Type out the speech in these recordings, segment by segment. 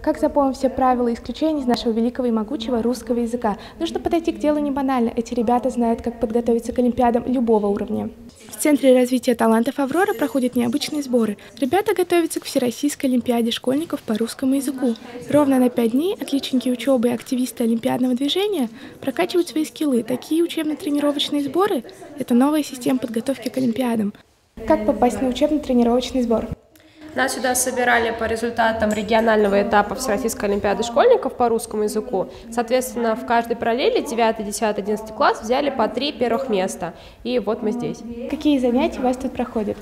Как запомнить все правила и исключения из нашего великого и могучего русского языка? Нужно подойти к делу не банально. Эти ребята знают, как подготовиться к олимпиадам любого уровня. В Центре развития талантов «Аврора» проходят необычные сборы. Ребята готовятся к Всероссийской олимпиаде школьников по русскому языку. Ровно на 5 дней отличники учебы и активисты олимпиадного движения прокачивают свои скиллы. Такие учебно-тренировочные сборы – это новая система подготовки к олимпиадам. Как попасть на учебно-тренировочный сбор? Нас сюда собирали по результатам регионального этапа Всероссийской олимпиады школьников по русскому языку. Соответственно, в каждой параллели 9, 10, 11 класс взяли по 3 первых места. И вот мы здесь. Какие занятия у вас тут проходят?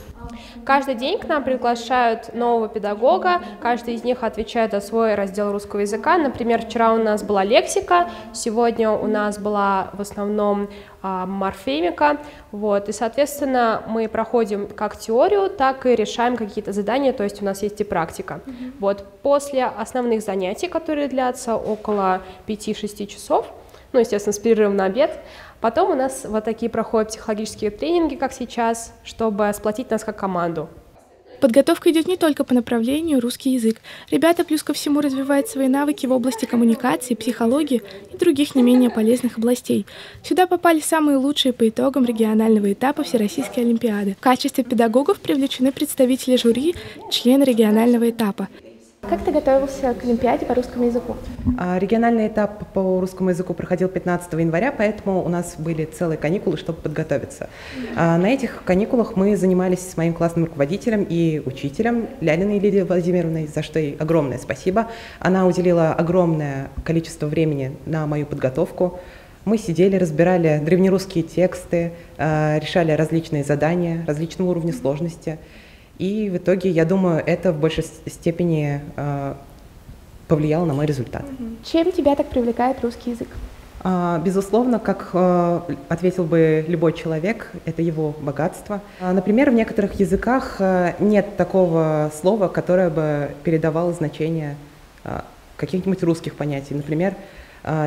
Каждый день к нам приглашают нового педагога, каждый из них отвечает за свой раздел русского языка. Например, вчера у нас была лексика, сегодня у нас была в основном морфемика. И, соответственно, мы проходим как теорию, так и решаем какие-то задания, то есть у нас есть и практика. После основных занятий, которые длятся около 5-6 часов, естественно, с перерывом на обед, потом у нас вот такие проходят психологические тренинги, как сейчас, чтобы сплотить нас как команду. Подготовка идет не только по направлению русский язык. Ребята плюс ко всему развивают свои навыки в области коммуникации, психологии и других не менее полезных областей. Сюда попали самые лучшие по итогам регионального этапа Всероссийской олимпиады. В качестве педагогов привлечены представители жюри, члены регионального этапа. Как ты готовился к олимпиаде по русскому языку? Региональный этап по русскому языку проходил 15 января, поэтому у нас были целые каникулы, чтобы подготовиться. На этих каникулах мы занимались с моим классным руководителем и учителем Лялиной Лидией Владимировной, за что ей огромное спасибо. Она уделила огромное количество времени на мою подготовку. Мы сидели, разбирали древнерусские тексты, решали различные задания различного уровня сложности. И в итоге, я думаю, это в большей степени повлияло на мой результат. Чем тебя так привлекает русский язык? Безусловно, как ответил бы любой человек, это его богатство. Например, в некоторых языках нет такого слова, которое бы передавало значение каких-нибудь русских понятий. Например,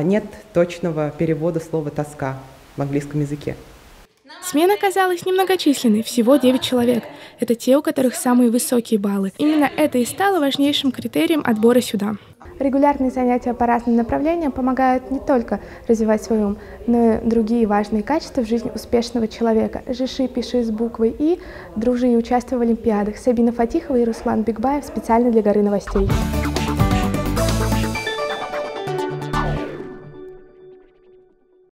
нет точного перевода слова «тоска» в английском языке. Смена оказалась немногочисленной, всего 9 человек. Это те, у которых самые высокие баллы. Именно это и стало важнейшим критерием отбора сюда. Регулярные занятия по разным направлениям помогают не только развивать свой ум, но и другие важные качества в жизни успешного человека. Жиши, пиши с буквой «И», дружи и участвуй в олимпиадах. Сабина Фатихова и Руслан Бигбаев специально для «Горы новостей».